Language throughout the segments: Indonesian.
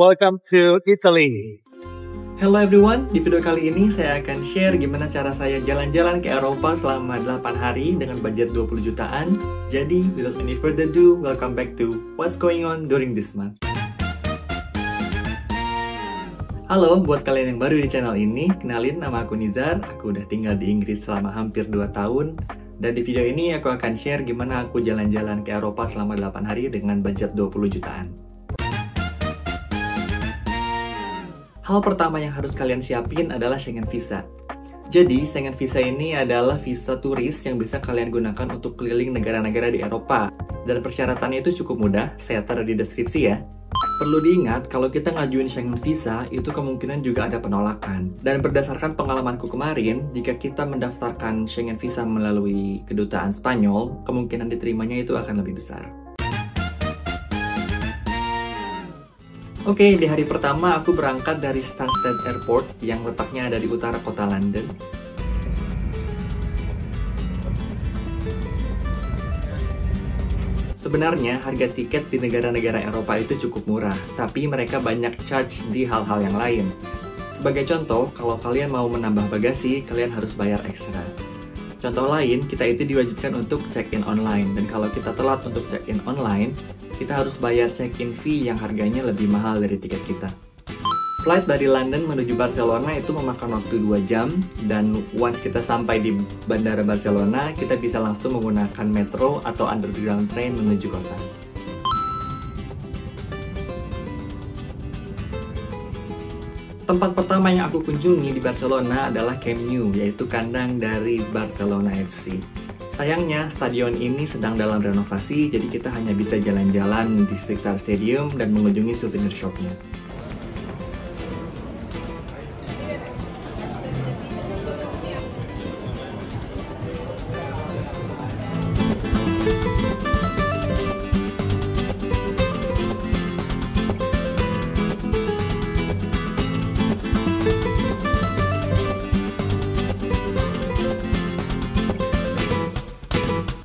Welcome to Italy. Hello everyone, di video kali ini saya akan share gimana cara saya jalan-jalan ke Eropa selama 8 hari dengan budget 20 jutaan. Jadi, without any further ado, welcome back to What's Going On During This Month. Halo, buat kalian yang baru di channel ini, kenalin nama aku Nizar. Aku udah tinggal di Inggris selama hampir 2 tahun. Dan di video ini aku akan share gimana aku jalan-jalan ke Eropa selama 8 hari dengan budget 20 jutaan. Hal pertama yang harus kalian siapin adalah Schengen Visa. Jadi, Schengen Visa ini adalah visa turis yang bisa kalian gunakan untuk keliling negara-negara di Eropa. Dan persyaratannya itu cukup mudah, saya taruh di deskripsi ya. Perlu diingat, kalau kita ngajuin Schengen Visa, itu kemungkinan juga ada penolakan. Dan berdasarkan pengalamanku kemarin, jika kita mendaftarkan Schengen Visa melalui kedutaan Spanyol, kemungkinan diterimanya itu akan lebih besar. Oke, di hari pertama aku berangkat dari Stansted Airport yang letaknya ada di utara kota London. Sebenarnya harga tiket di negara-negara Eropa itu cukup murah, tapi mereka banyak charge di hal-hal yang lain. Sebagai contoh, kalau kalian mau menambah bagasi, kalian harus bayar ekstra. Contoh lain, kita itu diwajibkan untuk check-in online, dan kalau kita telat untuk check-in online, kita harus bayar check-in fee yang harganya lebih mahal dari tiket kita. Flight dari London menuju Barcelona itu memakan waktu 2 jam, dan once kita sampai di Bandara Barcelona, kita bisa langsung menggunakan metro atau underground train menuju kota. Tempat pertama yang aku kunjungi di Barcelona adalah Camp Nou, yaitu kandang dari Barcelona FC. Sayangnya, stadion ini sedang dalam renovasi, jadi kita hanya bisa jalan-jalan di sekitar stadium dan mengunjungi souvenir shopnya.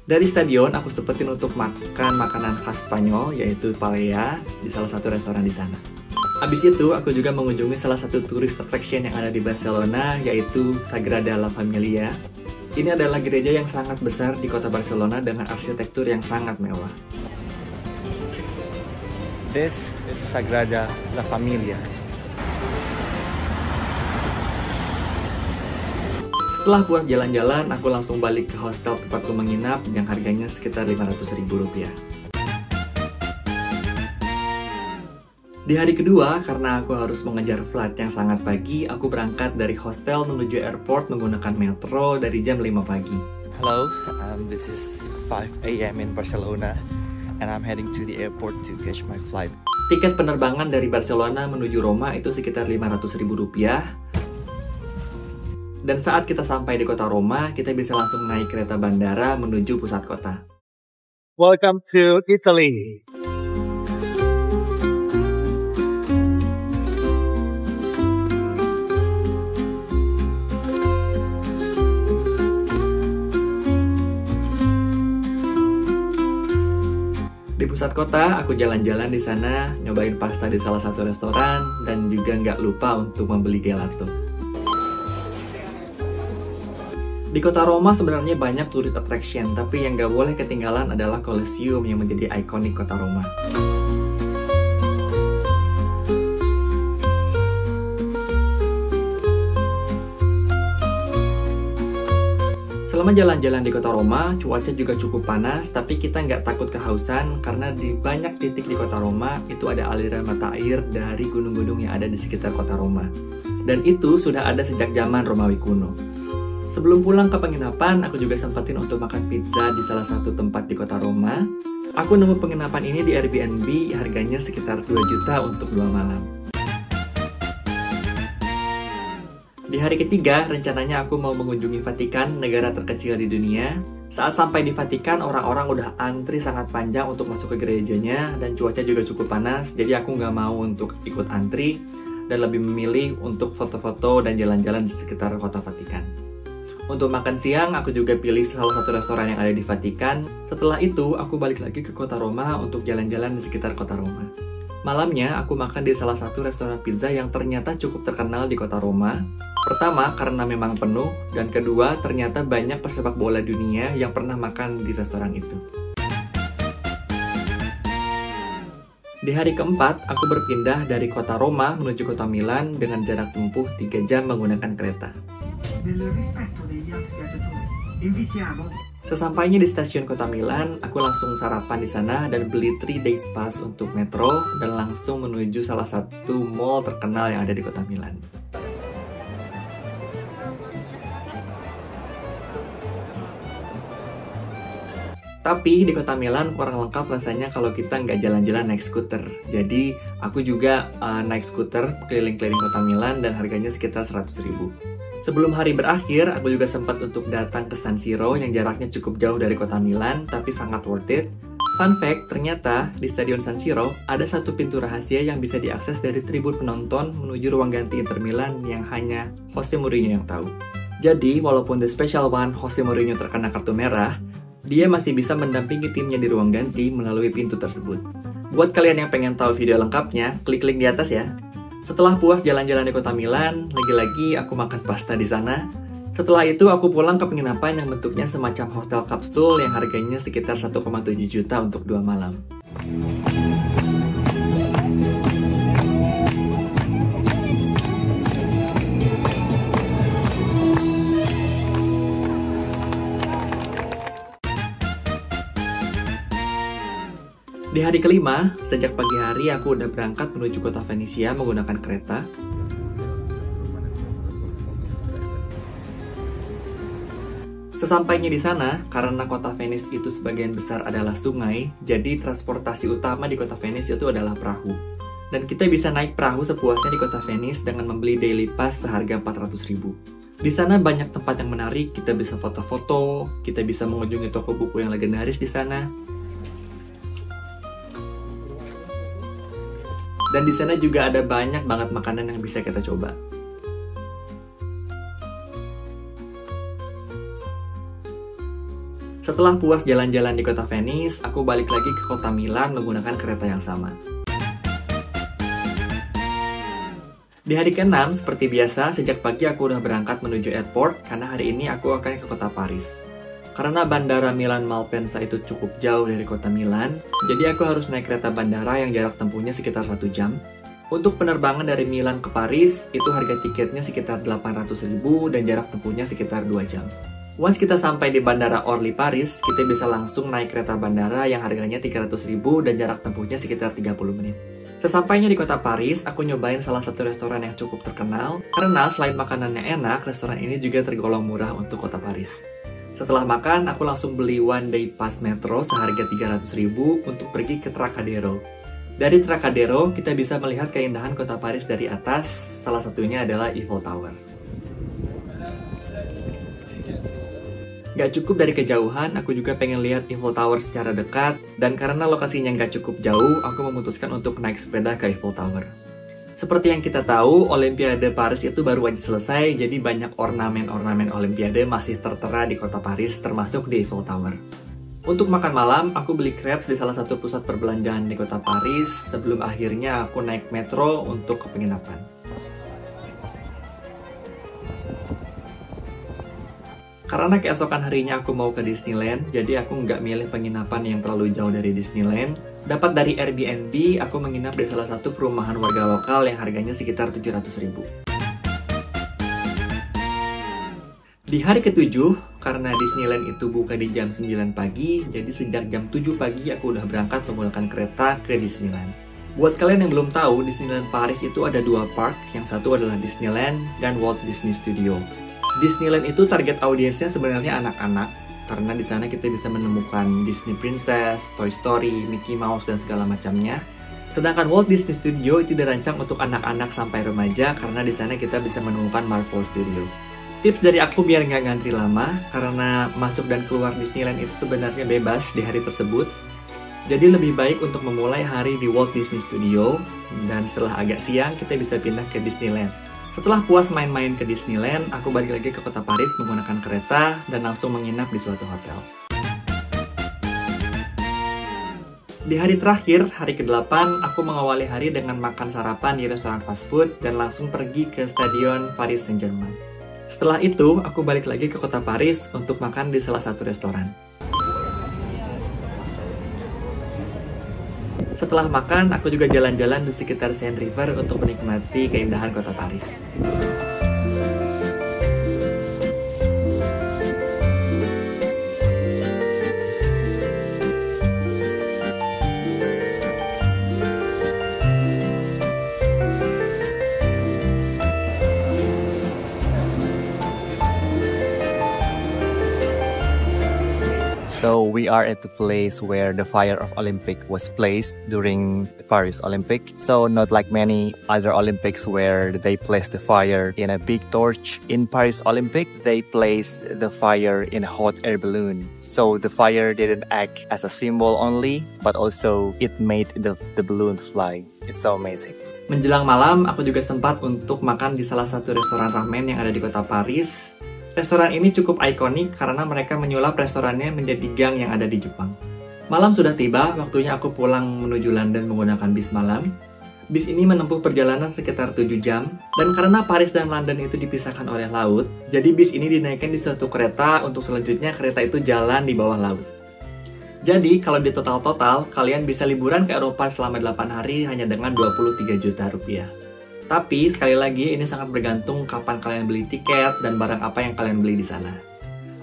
Dari stadion, aku sempetin untuk makan makanan khas Spanyol, yaitu paella, di salah satu restoran di sana. Habis itu, aku juga mengunjungi salah satu tourist attraction yang ada di Barcelona, yaitu Sagrada La Familia. Ini adalah gereja yang sangat besar di kota Barcelona dengan arsitektur yang sangat mewah. This is Sagrada La Familia. Setelah puas jalan-jalan, aku langsung balik ke hostel tempatku menginap yang harganya sekitar Rp500.000. Di hari kedua, karena aku harus mengejar flight yang sangat pagi, aku berangkat dari hostel menuju airport menggunakan metro dari jam 5 pagi. Hello, this is 5 a.m. in Barcelona and I'm heading to the airport to catch my flight. Tiket penerbangan dari Barcelona menuju Roma itu sekitar Rp500.000. Dan saat kita sampai di kota Roma, kita bisa langsung naik kereta bandara menuju pusat kota. Welcome to Italy. Di pusat kota, aku jalan-jalan di sana, nyobain pasta di salah satu restoran, dan juga nggak lupa untuk membeli gelato. Di kota Roma sebenarnya banyak tourist attraction, tapi yang gak boleh ketinggalan adalah Colosseum yang menjadi ikonik kota Roma. Selama jalan-jalan di kota Roma, cuaca juga cukup panas, tapi kita nggak takut kehausan karena di banyak titik di kota Roma itu ada aliran mata air dari gunung-gunung yang ada di sekitar kota Roma. Dan itu sudah ada sejak zaman Romawi kuno. Sebelum pulang ke penginapan, aku juga sempetin untuk makan pizza di salah satu tempat di kota Roma. Aku nemu penginapan ini di Airbnb, harganya sekitar 2 juta untuk 2 malam. Di hari ketiga, rencananya aku mau mengunjungi Vatikan, negara terkecil di dunia. Saat sampai di Vatikan, orang-orang udah antri sangat panjang untuk masuk ke gerejanya, dan cuaca juga cukup panas, jadi aku nggak mau untuk ikut antri, dan lebih memilih untuk foto-foto dan jalan-jalan di sekitar kota Vatikan. Untuk makan siang, aku juga pilih salah satu restoran yang ada di Vatikan. Setelah itu, aku balik lagi ke kota Roma untuk jalan-jalan di sekitar kota Roma. Malamnya, aku makan di salah satu restoran pizza yang ternyata cukup terkenal di kota Roma. Pertama, karena memang penuh, dan kedua, ternyata banyak pesepak bola dunia yang pernah makan di restoran itu. Di hari keempat, aku berpindah dari kota Roma menuju kota Milan dengan jarak tempuh 3 jam menggunakan kereta. Sesampainya di stasiun kota Milan, aku langsung sarapan di sana dan beli 3 days pass untuk metro dan langsung menuju salah satu mall terkenal yang ada di kota Milan. Tapi di kota Milan kurang lengkap rasanya kalau kita nggak jalan-jalan naik skuter. Jadi aku juga naik skuter keliling-keliling kota Milan dan harganya sekitar 100.000. Sebelum hari berakhir, aku juga sempat untuk datang ke San Siro yang jaraknya cukup jauh dari kota Milan, tapi sangat worth it. Fun fact, ternyata di Stadion San Siro ada satu pintu rahasia yang bisa diakses dari tribun penonton menuju ruang ganti Inter Milan yang hanya Jose Mourinho yang tahu. Jadi, walaupun The Special One Jose Mourinho terkena kartu merah, dia masih bisa mendampingi timnya di ruang ganti melalui pintu tersebut. Buat kalian yang pengen tahu video lengkapnya, klik link di atas ya. Setelah puas jalan-jalan di kota Milan, lagi-lagi aku makan pasta di sana. Setelah itu aku pulang ke penginapan yang bentuknya semacam hotel kapsul yang harganya sekitar 1,7 juta untuk 2 malam. Di hari kelima, sejak pagi hari aku udah berangkat menuju kota Venesia menggunakan kereta. Sesampainya di sana, karena kota Venice itu sebagian besar adalah sungai, jadi transportasi utama di kota Venice itu adalah perahu. Dan kita bisa naik perahu sepuasnya di kota Venice dengan membeli daily pass seharga 400.000. Di sana banyak tempat yang menarik, kita bisa foto-foto, kita bisa mengunjungi toko buku yang legendaris di sana. Dan di sana juga ada banyak banget makanan yang bisa kita coba. Setelah puas jalan-jalan di kota Venice, aku balik lagi ke kota Milan menggunakan kereta yang sama. Di hari ke-6, seperti biasa, sejak pagi aku udah berangkat menuju airport karena hari ini aku akan ke kota Paris. Karena bandara Milan Malpensa itu cukup jauh dari kota Milan, jadi aku harus naik kereta bandara yang jarak tempuhnya sekitar 1 jam. Untuk penerbangan dari Milan ke Paris, itu harga tiketnya sekitar 800.000 dan jarak tempuhnya sekitar 2 jam. Once kita sampai di bandara Orly Paris, kita bisa langsung naik kereta bandara yang harganya 300.000 dan jarak tempuhnya sekitar 30 menit. Sesampainya di kota Paris, aku nyobain salah satu restoran yang cukup terkenal, karena selain makanannya enak, restoran ini juga tergolong murah untuk kota Paris. Setelah makan, aku langsung beli one day pass metro seharga 300.000 untuk pergi ke Trocadero. Dari Trocadero, kita bisa melihat keindahan kota Paris dari atas, salah satunya adalah Eiffel Tower. Gak cukup dari kejauhan, aku juga pengen lihat Eiffel Tower secara dekat, dan karena lokasinya gak cukup jauh, aku memutuskan untuk naik sepeda ke Eiffel Tower. Seperti yang kita tahu, Olimpiade Paris itu baru aja selesai, jadi banyak ornamen-ornamen Olimpiade masih tertera di kota Paris, termasuk di Eiffel Tower. Untuk makan malam, aku beli crepes di salah satu pusat perbelanjaan di kota Paris, sebelum akhirnya aku naik metro untuk ke penginapan. Karena keesokan harinya aku mau ke Disneyland, jadi aku nggak milih penginapan yang terlalu jauh dari Disneyland. Dapat dari Airbnb, aku menginap di salah satu perumahan warga lokal yang harganya sekitar 700.000. Di hari ke-7, karena Disneyland itu buka di jam 9 pagi, jadi sejak jam 7 pagi aku udah berangkat menggunakan kereta ke Disneyland. Buat kalian yang belum tahu, Disneyland Paris itu ada 2 park, yang satu adalah Disneyland dan Walt Disney Studio. Disneyland itu target audiensnya sebenarnya anak-anak, karena di sana kita bisa menemukan Disney Princess, Toy Story, Mickey Mouse, dan segala macamnya. Sedangkan Walt Disney Studio itu dirancang untuk anak-anak sampai remaja, karena di sana kita bisa menemukan Marvel Studio. Tips dari aku biar nggak ngantri lama, karena masuk dan keluar Disneyland itu sebenarnya bebas di hari tersebut. Jadi lebih baik untuk memulai hari di Walt Disney Studio, dan setelah agak siang kita bisa pindah ke Disneyland. Setelah puas main-main ke Disneyland, aku balik lagi ke kota Paris menggunakan kereta dan langsung menginap di suatu hotel. Di hari terakhir, hari ke-8, aku mengawali hari dengan makan sarapan di restoran fast food dan langsung pergi ke stadion Paris Saint-Germain. Setelah itu, aku balik lagi ke kota Paris untuk makan di salah satu restoran. Setelah makan, aku juga jalan-jalan di sekitar Seine River untuk menikmati keindahan kota Paris. So we are at the place where the fire of Olympic was placed during the Paris Olympic. So not like many other Olympics where they place the fire in a big torch. In Paris Olympic, they placed the fire in a hot air balloon. So the fire didn't act as a symbol only, but also it made the balloon fly. It's so amazing. Menjelang malam, aku juga sempat untuk makan di salah satu restoran ramen yang ada di kota Paris. Restoran ini cukup ikonik karena mereka menyulap restorannya menjadi gang yang ada di Jepang. Malam sudah tiba, waktunya aku pulang menuju London menggunakan bis malam. Bis ini menempuh perjalanan sekitar 7 jam, dan karena Paris dan London itu dipisahkan oleh laut, jadi bis ini dinaikkan di suatu kereta untuk selanjutnya kereta itu jalan di bawah laut. Jadi, kalau di total-total, kalian bisa liburan ke Eropa selama 8 hari hanya dengan 23 juta rupiah. Tapi, sekali lagi, ini sangat bergantung kapan kalian beli tiket dan barang apa yang kalian beli di sana.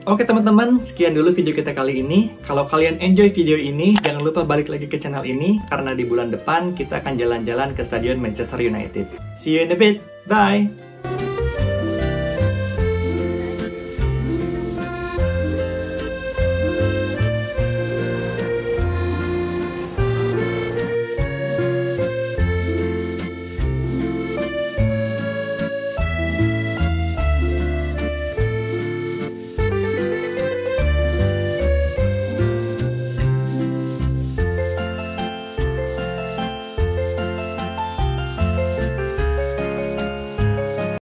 Oke teman-teman, sekian dulu video kita kali ini. Kalau kalian enjoy video ini, jangan lupa balik lagi ke channel ini, karena di bulan depan kita akan jalan-jalan ke Stadion Manchester United. See you in a bit, bye!